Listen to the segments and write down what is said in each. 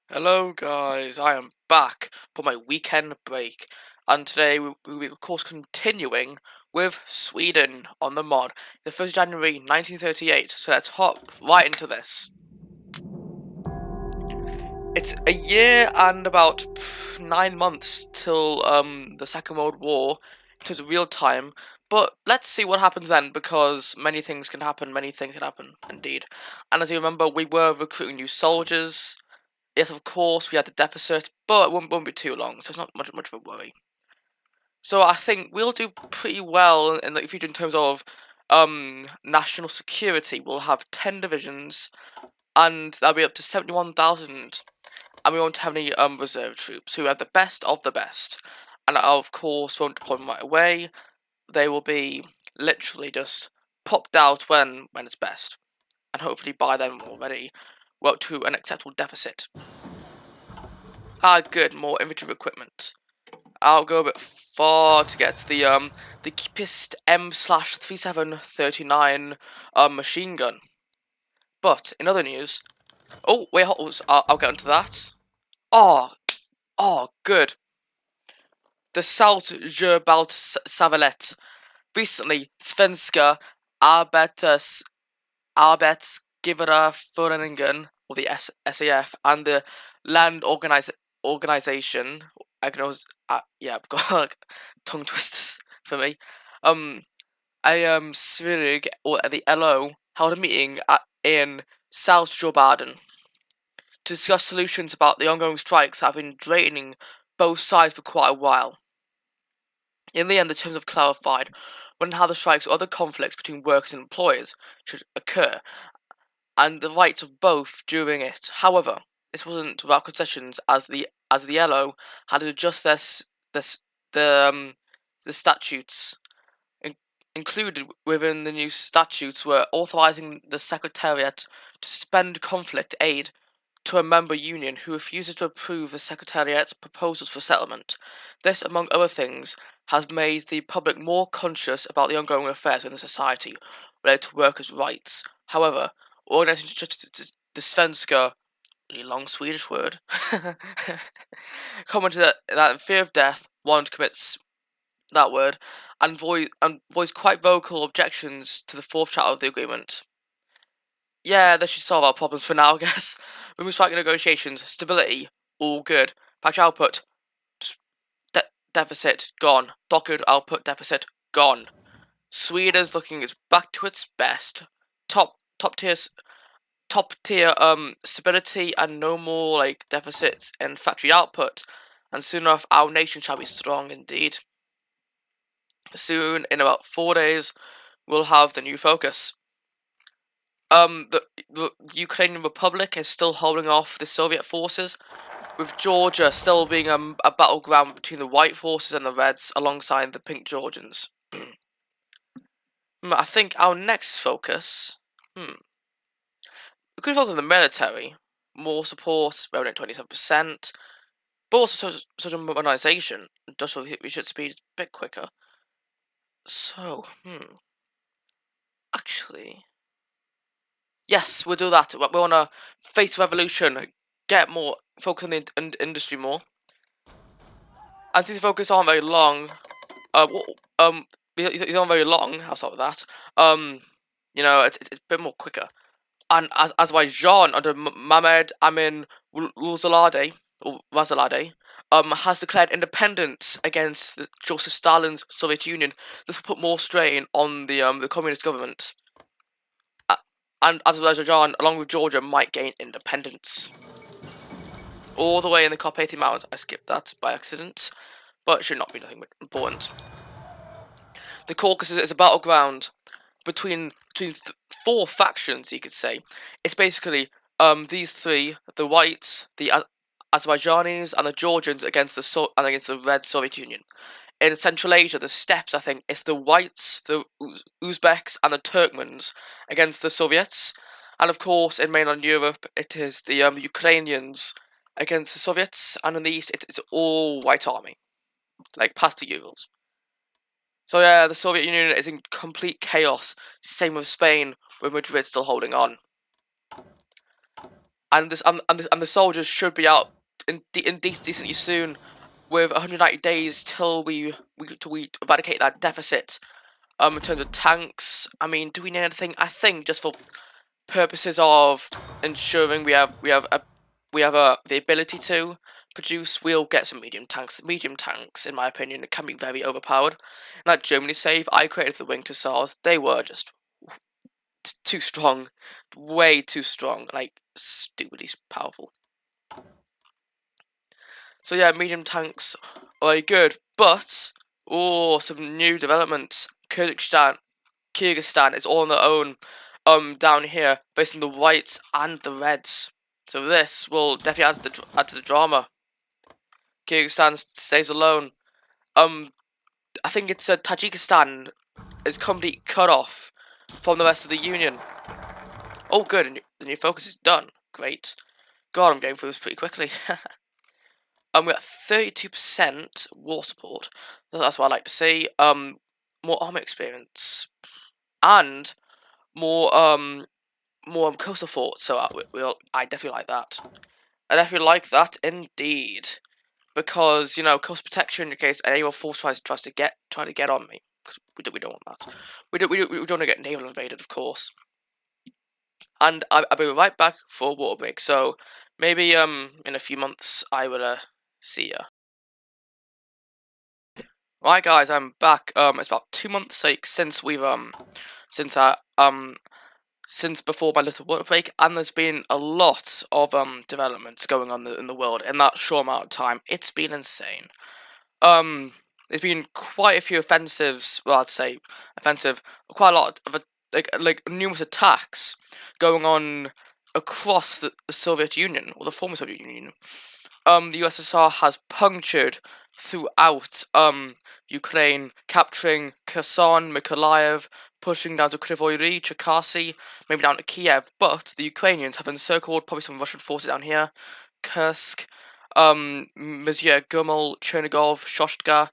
Hello guys, I am back for my weekend break, and today we'll be of course continuing with Sweden on the mod, the 1st January 1938, so let's hop right into this. It's a year and about 9 months till the Second World War, in terms of real time, but let's see what happens then, because many things can happen, indeed. And as you remember, we were recruiting new soldiers. Yes, of course, we had the deficit, but it won't be too long, so it's not much of a worry. So I think we'll do pretty well in the future in terms of national security. We'll have 10 divisions, and that'll be up to 71,000. And we won't have any reserve troops, who have the best of the best. And I, of course, won't deploy them right away. They will be literally just popped out when it's best. And hopefully by then already we're up to an acceptable deficit. Ah, good, more infantry equipment. I'll go a bit far to get the cheapest M/3739 machine gun. But in other news, oh wait, I'll get into that. Oh, good. The Salzgebaut recently Svenska Arbetsgivareföreningen, or the SAF, and the Land Organization. I can always, yeah, I've got like tongue twisters for me. Svirig, or the LO, held a meeting in Salzgibaden to discuss solutions about the ongoing strikes that have been draining both sides for quite a while. In the end, the terms have clarified when and how the strikes or other conflicts between workers and employers should occur, and the rights of both during it. However, this wasn't without concessions, as the LO had to adjust the statutes. Included within the new statutes were authorizing the Secretariat to suspend conflict aid to a member union who refuses to approve the Secretariat's proposals for settlement. This, among other things, has made the public more conscious about the ongoing affairs in the society related to workers' rights. However, organizations such as the Svenska, really long Swedish word, commented that in fear of death, one commits that word, and voiced quite vocal objections to the fourth chapter of the agreement. Yeah, that should solve our problems for now, I guess. Women's strike negotiations, stability, all good. Factory output, deficit, gone. Docked output deficit, gone. Sweden's looking back to its best. Top tier stability, and no more like deficits in factory output. And soon enough, our nation shall be strong indeed. Soon, in about 4 days, we'll have the new focus. The Ukrainian Republic is still holding off the Soviet forces, with Georgia still being a battleground between the white forces and the reds, alongside the pink Georgians. I think our next focus, we could focus on the military, more support, around 27%, but also such a modernization, industrial research speed is a bit quicker. So, actually, yes, we'll do that. We want to face revolution, get more, focus on the industry more. And since the focus aren't very long, these aren't very long, I'll start with that. You know, it's a bit more quicker. And as Azerbaijan, under Mehmed Amin Razalade, has declared independence against Joseph Stalin's Soviet Union. This will put more strain on the communist government. And Azerbaijan, along with Georgia, might gain independence. All the way in the Carpathian Mountains. I skipped that by accident, but it should not be nothing important. The Caucasus is a battleground between four factions, you could say. It's basically these three: the whites, the Azerbaijanis, and the Georgians against the Red Soviet Union. In Central Asia, the steppes, I think, it's the whites, the Uzbeks, and the Turkmens against the Soviets. And of course, in mainland Europe, it is the Ukrainians against the Soviets. And in the east, it's all white army, like past the Urals. So yeah, the Soviet Union is in complete chaos. Same with Spain, with Madrid still holding on. and the soldiers should be out decently soon, with 190 days till we eradicate that deficit. In terms of tanks, I mean, do we need anything? I think just for purposes of ensuring we have the ability to produce, we'll get some medium tanks. The medium tanks, in my opinion, can be very overpowered. That Germany save, I created the wing hussars. They were just too strong, way too strong, like stupidly powerful. So yeah, medium tanks are good, but some new developments. Kyrgyzstan is all on their own. Down here, facing the whites and the reds. So this will definitely add to the drama. Kyrgyzstan stays alone. I think it's Tajikistan is completely cut off from the rest of the Union. Oh, good, and the new focus is done. Great. God, I'm going through this pretty quickly. We're at 32% war support. That's what I like to see. More army experience and more coastal forts. So I definitely like that. I definitely like that indeed, because you know, coastal protection in case any force tries to get on me. Because we don't want that. We don't want to get naval invaded, of course. And I'll be right back for a water break. So maybe in a few months I will see ya. Right, guys, I'm back. It's about 2 months since we've since before my little water break, and there's been a lot of developments going on in the world in that short amount of time. It's been insane. Um, there's been quite a few offensives. Well, I'd say offensive. Quite a lot of like numerous attacks going on across the Soviet Union, or the former Soviet Union. The USSR has punctured throughout Ukraine, capturing Kherson, Mykolaiv, pushing down to Kryvyi Rih, Cherkasy, maybe down to Kiev. But the Ukrainians have encircled probably some Russian forces down here, Kursk, Mizya, Gomel, Chernigov, Shostka,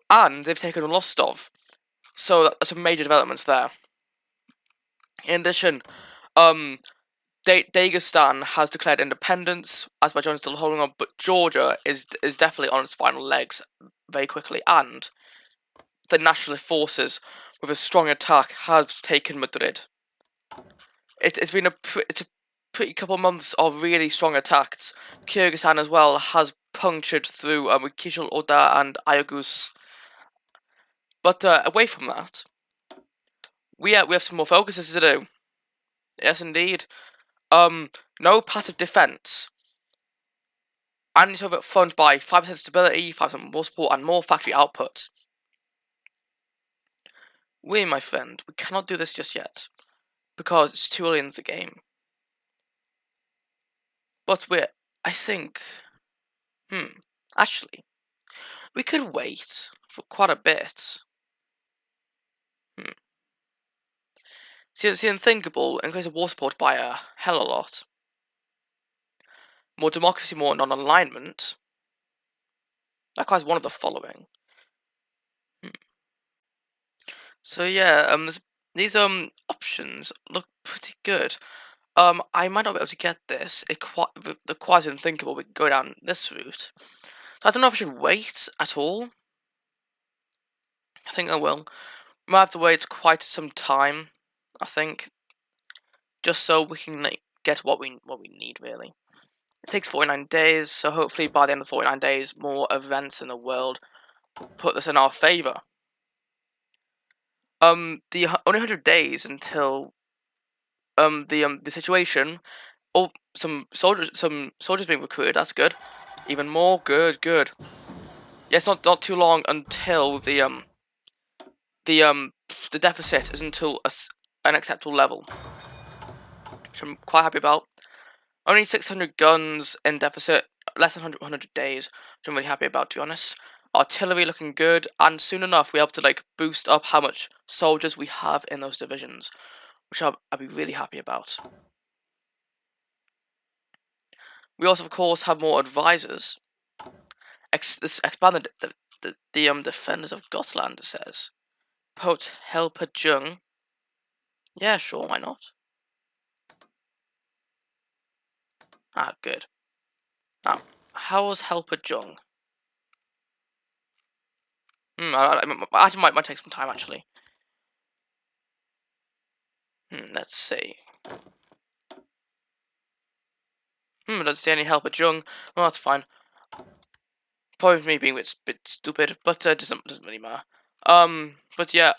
and they've taken Rostov. So that's some major developments there. In addition, Dagestan has declared independence. Azerbaijan is still holding on, but Georgia is definitely on its final legs very quickly. And the nationalist forces, with a strong attack, have taken Madrid. It's been a pretty couple of months of really strong attacks. Kyrgyzstan as well has punctured through with Kizil Oda and Ayagus. But away from that, we have some more focuses to do. Yes, indeed. No passive defense. Anti-Soviet funds by 5% stability, 5% more support, and more factory output. My friend, we cannot do this just yet, because it's too early in the game. But I think, actually, we could wait for quite a bit. See, it's the unthinkable increase of war support by a hell of a lot. More democracy, more non-alignment. That requires one of the following. So yeah, these options look pretty good. I might not be able to get this. It requires unthinkable. We can go down this route. So I don't know if I should wait at all. I think I will. We might have to wait quite some time, I think, just so we can get what we need really. It takes 49 days, so hopefully by the end of 49 days, more events in the world put this in our favor. The only 100 days until the situation. Oh, some soldiers being recruited. That's good. Even more good. Yeah, it's not too long until the deficit is until an acceptable level, which I'm quite happy about. Only 600 guns in deficit, less than 100 days, which I'm really happy about, to be honest. Artillery looking good, and soon enough we'll be able to like boost up how much soldiers we have in those divisions, which I'll be really happy about. We also, of course, have more advisors. This expanded the defenders of Gotland, it says. Poet Helper Jung. Yeah, sure, why not? Ah, good. Now, how was Helper Jung? I actually might take some time, actually. Let's see. I don't see any Helper Jung. Well, that's fine. Probably me being a bit stupid, but doesn't really matter. But yeah,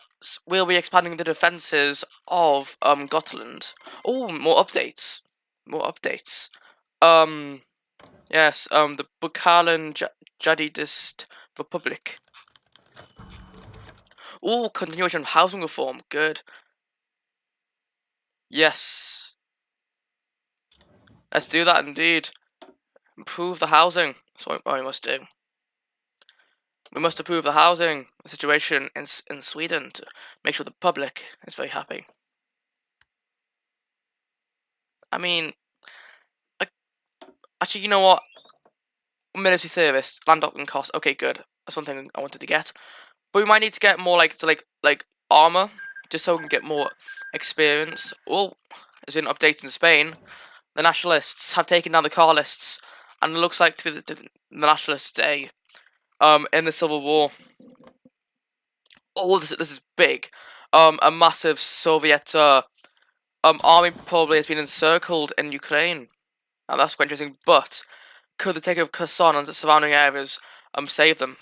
we'll be expanding the defenses of Gotland. Oh, more updates. More updates. Yes. The Bukharan Jadidist Republic. Oh, continuation of housing reform. Good. Yes. Let's do that indeed. Improve the housing. That's what we must do. We must improve the housing situation in Sweden to make sure the public is very happy. I mean, actually, you know what? Military theorists, land docking costs. Okay, good. That's one thing I wanted to get. But we might need to get more like armor, just so we can get more experience. Oh, there's an update in Spain. The nationalists have taken down the Carlists, and it looks like the nationalists stay in the Civil War. Oh, this is big. A massive Soviet army probably has been encircled in Ukraine. Now that's quite interesting. But could the take of Kherson and the surrounding areas save them?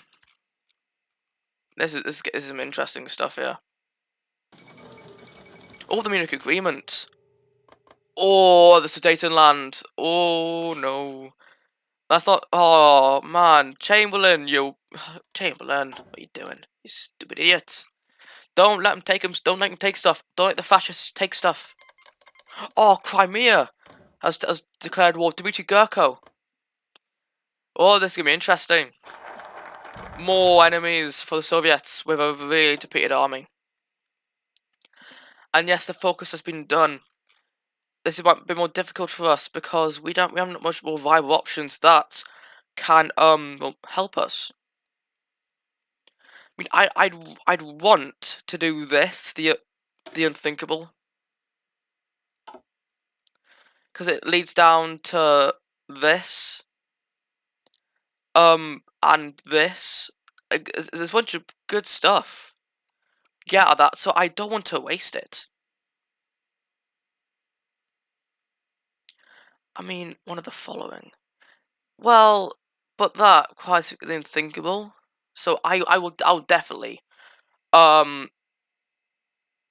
This is some interesting stuff here. Oh, the Munich Agreement. Oh, the Sudetenland. Oh no, that's not. Oh man, Chamberlain, Chamberlain, what are you doing? You stupid idiot! Don't let him take him. Don't let him take stuff. Don't let the fascists take stuff. Oh, Crimea has declared war. Dmitry Gurko. Oh, this is gonna be interesting. More enemies for the Soviets with a really depleted army. And yes, the focus has been done. This is a bit more difficult for us because we haven't much more viable options that can well, help us. I mean, I'd want to do this, the unthinkable, because it leads down to this, and this. There's a bunch of good stuff. Get out of that, so I don't want to waste it. I mean, one of the following. Well, but that quite the unthinkable. So I'll definitely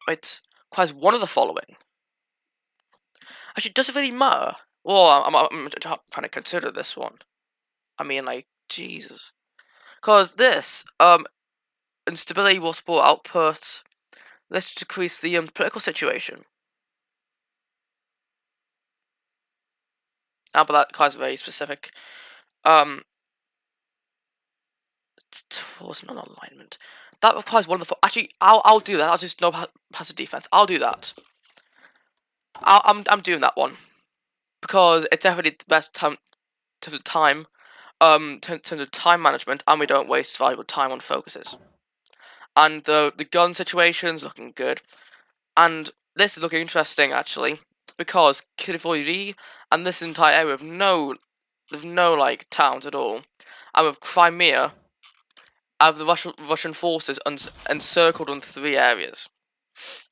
it quite one of the following. Actually, does it really matter? Well, I'm trying to consider this one. I mean, like Jesus, because this instability will support output. Let's decrease the political situation. But that quite very specific. Towards non-alignment. That requires one of the. Actually, I'll do that. I'll just no passive defense. I'll do that. I'm doing that one because it's definitely the best time to the time. In terms of time management, and we don't waste valuable time on focuses. And the gun situation's looking good, and this is looking interesting actually because Kirivoiri and this entire area of there's no like towns at all, and with Crimea. Have the Russian forces encircled on 3 areas,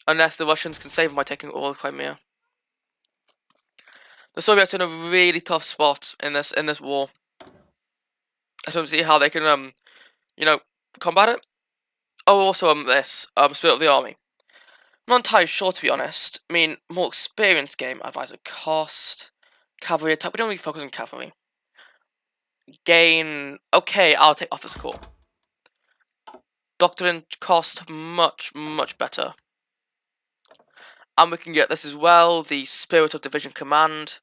unless the Russians can save them by taking all of Crimea. The Soviets are in a really tough spot in this war. I don't see how they can combat it. Oh, also this Spirit of the Army. I'm not entirely sure, to be honest. I mean, more experienced game advisor cost, cavalry attack. We don't really focus on cavalry. Gain. Okay, I'll take officer corps. Doctrine cost much better. And we can get this as well, the Spirit of Division Command.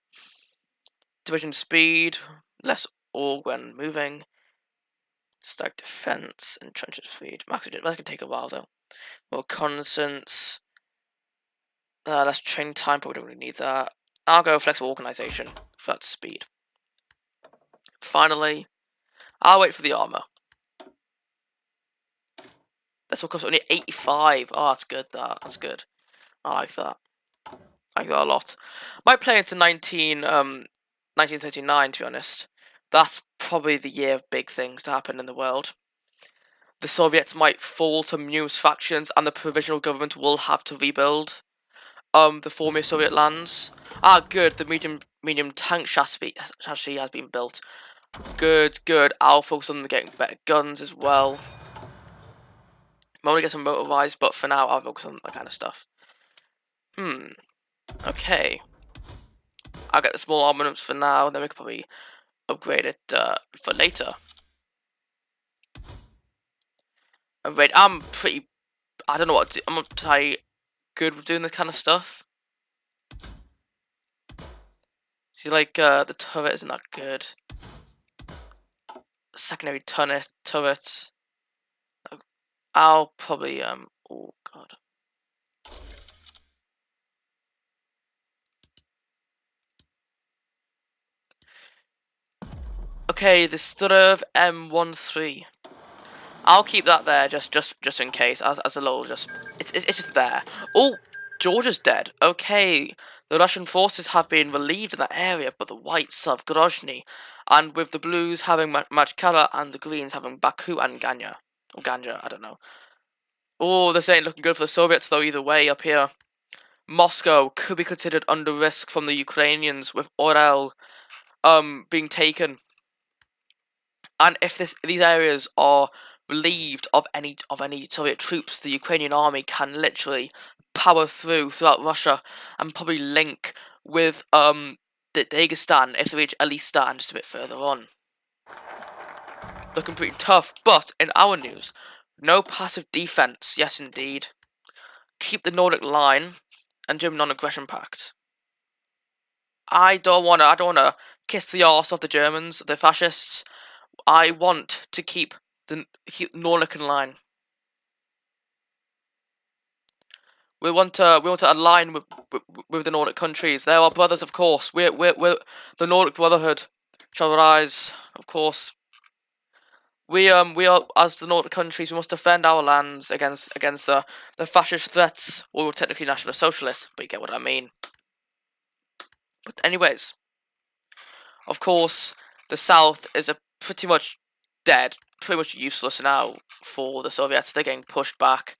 Division Speed, less org when moving. Stack Defense, Entrenchment Speed. That can take a while though. More reconnaissance. Less training time, probably don't really need that. I'll go Flexible Organization for that speed. Finally, I'll wait for the armor. This will cost only 85. Oh, that's good, that's good. I like that. I like that a lot. Might play into 19 1939, to be honest. That's probably the year of big things to happen in the world. The Soviets might fall to numerous factions, and the provisional government will have to rebuild the former Soviet lands. Ah, good. The medium tank chassis has been built. Good. I'll focus on getting better guns as well. I want to get some motorized, but for now I'll focus on that kind of stuff. Okay. I'll get the small armaments for now, then we can probably upgrade it for later. I'm pretty. I don't know what to do. I'm not pretty good with doing this kind of stuff. See, like the turret isn't that good. Secondary turret. I'll probably Oh god. Okay, the Sturov M13. I'll keep that there just in case, as a little it's just there. Oh, Georgia's dead. Okay, the Russian forces have been relieved in that area, but the whites have Grozny, and with the blues having Machkala and the greens having Baku and Ganya, or Ganja, I don't know. Oh, this ain't looking good for the Soviets though. Either way, up here, Moscow could be considered under risk from the Ukrainians with Orel being taken. And if these areas are relieved of any Soviet troops, the Ukrainian army can literally power throughout Russia and probably link with Dagestan if they reach Alistan just a bit further on. Looking pretty tough, but in our news, no passive defense. Yes, indeed. Keep the Nordic line and German non-aggression pact. I don't wanna kiss the arse of the Germans, the fascists. I want to keep the Nordic line. We want to align with the Nordic countries. They are our brothers, of course. We're the Nordic Brotherhood shall rise, of course. We are, as the Nordic countries, we must defend our lands against the fascist threats. Well, we're technically National Socialists, but you get what I mean. But anyways, of course, the South is pretty much dead, pretty much useless now for the Soviets. They're getting pushed back.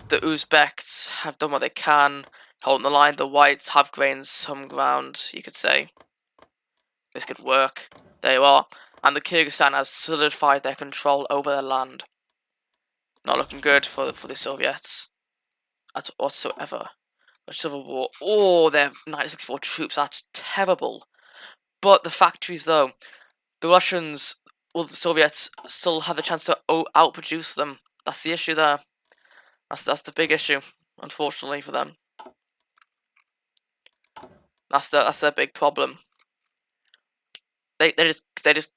The Uzbeks have done what they can, holding the line. The Whites have gained some ground, you could say. This could work. There you are. And the Kyrgyzstan has solidified their control over their land. Not looking good for the Soviets whatsoever. A civil war. Oh, they have 1964 troops. That's terrible. But the factories, though, the Russians, well, the Soviets still have the chance to outproduce them. That's the issue there. That's the big issue, unfortunately for them. That's their big problem. They just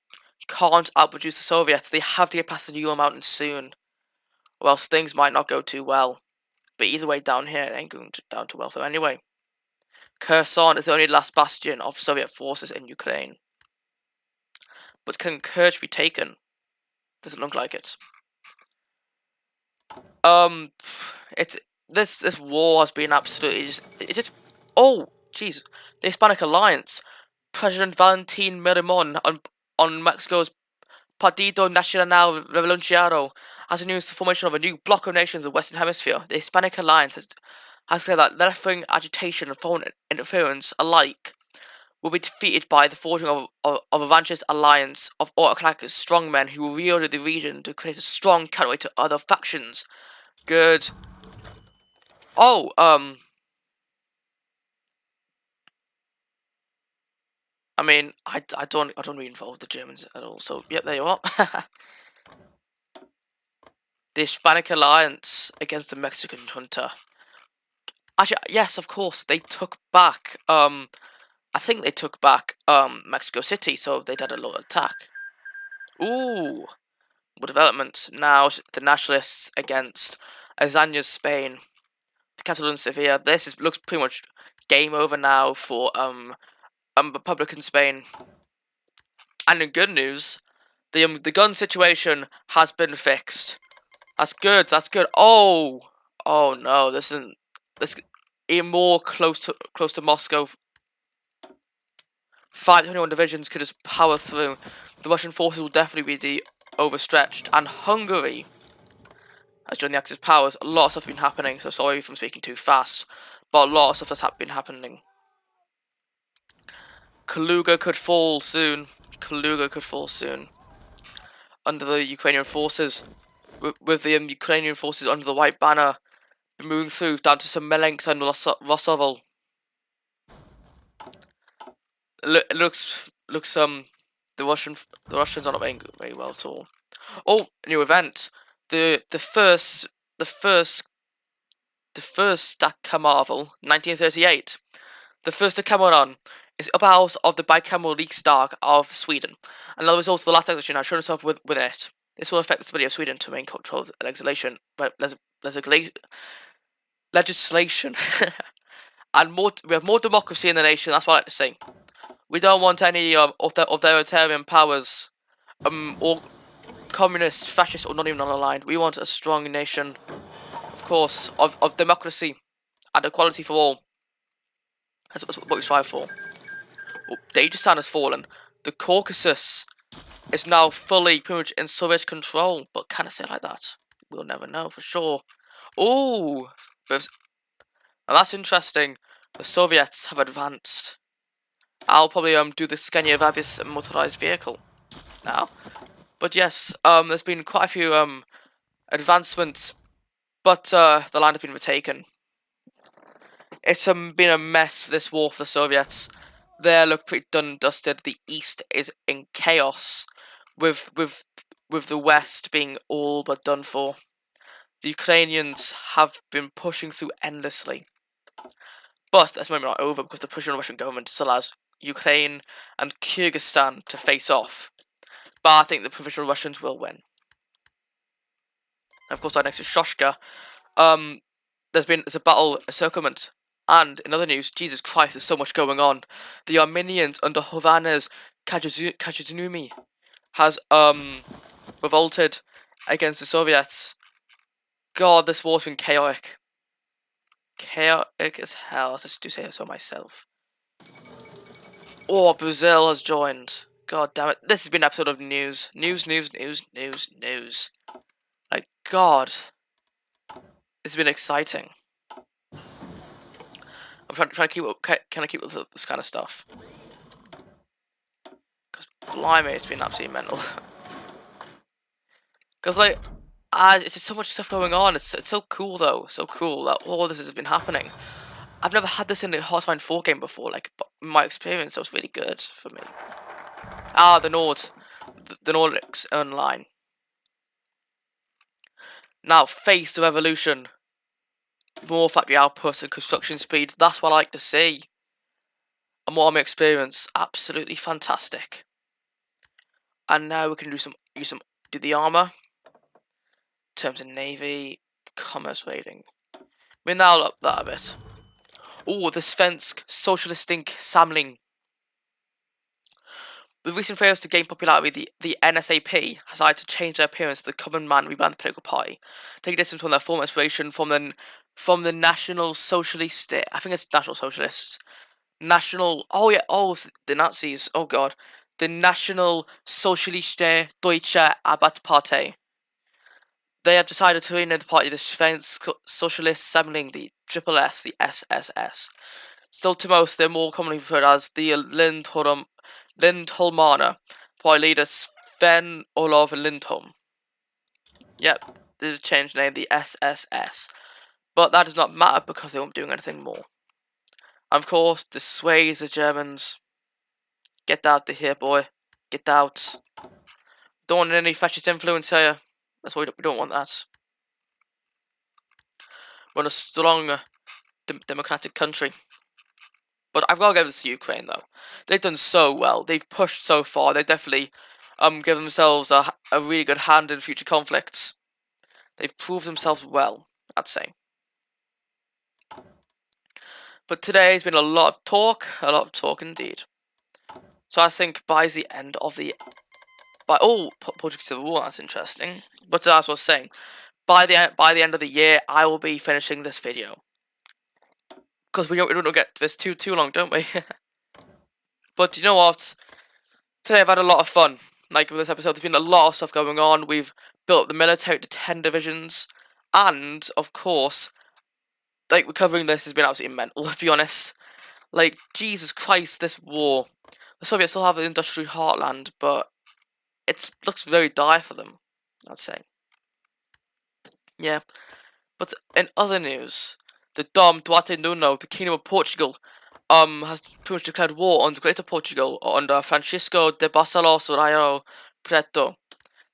can't outproduce the Soviets. They have to get past the Ural Mountains soon, or else things might not go too well. But either way, down here, it ain't going down too well for them anyway. Kherson is the only last bastion of Soviet forces in Ukraine. But can Kerch be taken? Doesn't look like it. This war has been absolutely oh jeez. The Hispanic Alliance, President Valentin Miramon on Mexico's Partido Nacional Revolucionario has announced the formation of a new bloc of nations in the Western Hemisphere. The Hispanic Alliance has declared that left-wing agitation and foreign interference alike will be defeated by the forging of a ranchist alliance of autocratic strongmen who will reorder the region to create a strong counterweight to other factions. Good. Oh, I mean, I don't really involve the Germans at all. So, yep, there you are. The Hispanic Alliance against the Mexican junta. Actually, yes, of course, they took back. I think they took back Mexico City, so they did a little attack. Ooh, what development now? The nationalists against Azana's Spain, the capital in Sevilla. Looks pretty much game over now for Republican Spain. And in good news, the gun situation has been fixed. That's good. That's good. Oh no, this even more close to Moscow 521 divisions could just power through. The Russian forces will definitely be overstretched. And Hungary has joined the Axis powers. A lot of stuff has been happening, so sorry if I'm speaking too fast. But a lot of stuff has been happening. Kaluga could fall soon. Kaluga could fall soon. Under the Ukrainian forces. With the Ukrainian forces under the white banner. Moving through down to Smolensk and Rosovel. It looks the Russians are not playing very well at all. Oh, new event. The first Dakar Marvel, 1938. The first Decameron is upper house of the bicameral Riksdag of Sweden, and the result of the last election has shown itself within it. This will affect the stability of Sweden to maintain control of legislation, legislation, and more. We have more democracy in the nation. That's what I like to say. We don't want any authoritarian powers, or communist, fascist, or not even unaligned. We want a strong nation, of course, of democracy and equality for all. That's what we strive for. Well, Dagestan has fallen. The Caucasus is now fully, pretty much, in Soviet control. But can I say it like that? We'll never know for sure. Ooh, now that's interesting. The Soviets have advanced. I'll probably do the Scania Vabis motorized vehicle now. But yes, there's been quite a few advancements, but the land has been retaken. It's been a mess for this war for the Soviets. They look pretty done and dusted. The East is in chaos, with the West being all but done for. The Ukrainians have been pushing through endlessly. But that's maybe not over, because the Russian government still has Ukraine and Kyrgyzstan to face off. But I think the provisional Russians will win. Of course, right next to Shoshka, there's a battle, a circlement. And in other news, Jesus Christ, there's so much going on. The Armenians under Hovannes Kaczynumi has revolted against the Soviets. God, this war's been chaotic. Chaotic as hell, as I do say so myself. Oh, Brazil has joined. God damn it. This has been an episode of news. News. Like, God. It's been exciting. I'm trying to keep up. Can I keep up with this kind of stuff? Because, blimey, it's been absolutely mental. Because, like, it's just so much stuff going on. It's so cool, though. So cool that all this has been happening. I've never had this in a Hoi4 game before. Like, but my experience was really good for me. Ah, the Nordics online. Now, face the revolution. More factory output and construction speed. That's what I like to see. And more army experience. Absolutely fantastic. And now we can do the armor. Terms of navy, commerce rating. We now up that a bit. Oh, the Svensk Socialistisk Samling. With recent failures to gain popularity, the NSAP has decided to change their appearance to the common man rebrand the political party, taking distance from their former inspiration from the National Socialist. I think it's National Socialists. The Nazis. Oh God, the National Socialistische Deutsche Arbeiterpartei. They have decided to rename the party the Svensk Socialist Samling, the SSS, the SSS. Still to most, they're more commonly referred as the Lindholmarna, party leader Sven Olof Lindholm. Yep, this is a changed name, the SSS. But that does not matter because they won't be doing anything more. And of course, this sways the Germans. Get out of here, boy. Get out. Don't want any fascist influence here. That's why we don't want that. We're in a strong democratic country. But I've got to give this to Ukraine, though. They've done so well. They've pushed so far. They've definitely given themselves a really good hand in future conflicts. They've proved themselves well, I'd say. But today has been a lot of talk indeed. So I think by the end of the... Portuguese Civil War, that's interesting. But as I was saying, by the end of the year, I will be finishing this video. Because we don't get this too long, don't we? But you know what? Today I've had a lot of fun. Like with this episode, there's been a lot of stuff going on. We've built up the military to 10 divisions, and of course, like recovering this has been absolutely mental. Let's be honest. Like Jesus Christ, this war. The Soviets still have the industrial heartland, but it looks very dire for them, I'd say. Yeah. But in other news, the Dom Duarte Nuno, the Kingdom of Portugal, has pretty much declared war on the Greater Portugal under Francisco de Barcelos Raio Preto,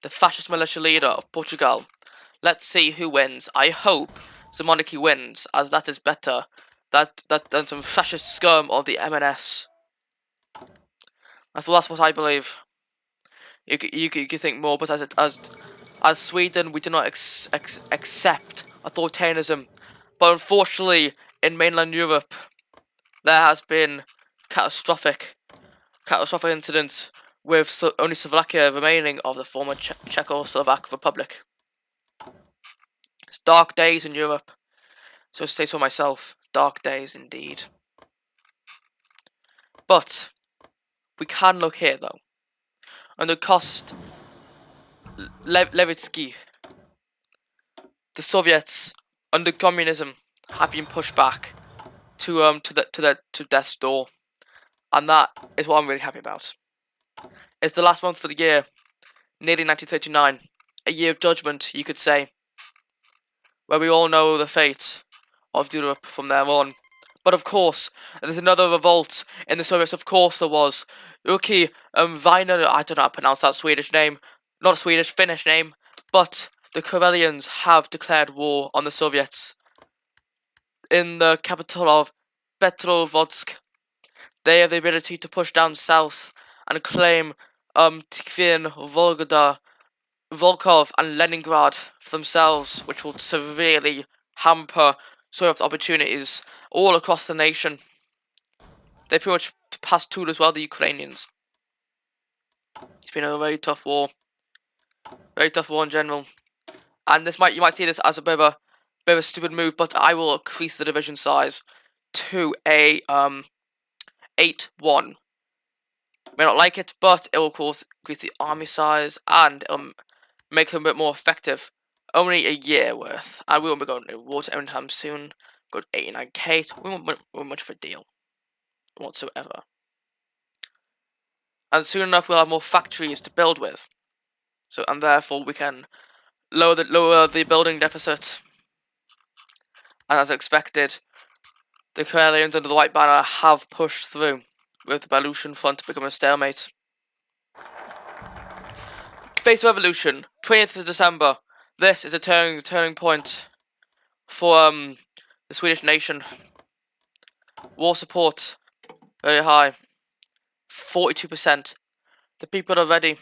the fascist militia leader of Portugal. Let's see who wins. I hope the monarchy wins, as that is better than some fascist scum of the MNS. That's what I believe. You could think more, but as Sweden, we do not accept authoritarianism. But unfortunately, in mainland Europe, there has been catastrophic incidents with only Slovakia remaining of the former Czechoslovak Republic. It's dark days in Europe, so to say so myself. Dark days indeed. But we can look here though. Under Kost Levitsky, the Soviets under communism have been pushed back to death's door, and that is what I'm really happy about. It's the last month of the year, nearly 1939, a year of judgment, you could say, where we all know the fate of Europe from there on. But of course, there's another revolt in the Soviets. Of course, there was Uki Weiner. I don't know how to pronounce that Swedish name, not a Swedish, Finnish name, but the Karelians have declared war on the Soviets in the capital of Petrovodsk. They have the ability to push down south and claim Tikhvin, Volgograd, Volkov and Leningrad for themselves, which will severely hamper Soviet opportunities all across the nation. They pretty much passed too as well, the Ukrainians. It's been a very tough war in general. And you might see this as a bit of a stupid move, but I will increase the division size to a 8-1. May not like it, but it will of course increase the army size and make them a bit more effective. Only a year worth, and we won't be going to war anytime soon. Got 89k, so we won't much of a deal whatsoever. And soon enough, we'll have more factories to build with. So, and therefore, we can lower the building deficit. And as expected, the Karelians under the White Banner have pushed through, with the Belarusian front to become a stalemate. Face Revolution, 20th of December. This is a turning point for the Swedish nation. War support very high, 42%. The people are ready,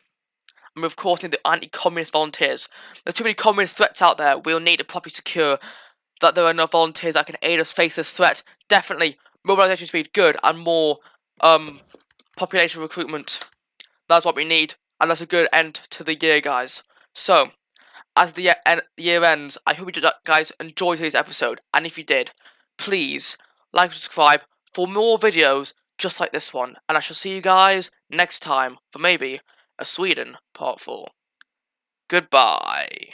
and we've caught in the anti-communist volunteers. There's too many communist threats out there. We'll need to properly secure that there are enough volunteers that can aid us face this threat. Definitely mobilization speed good, and more population recruitment. That's what we need, and that's a good end to the year, guys. So, as the year ends, I hope you guys enjoyed today's episode, and if you did, please like and subscribe for more videos just like this one, and I shall see you guys next time for maybe a Sweden Part 4. Goodbye.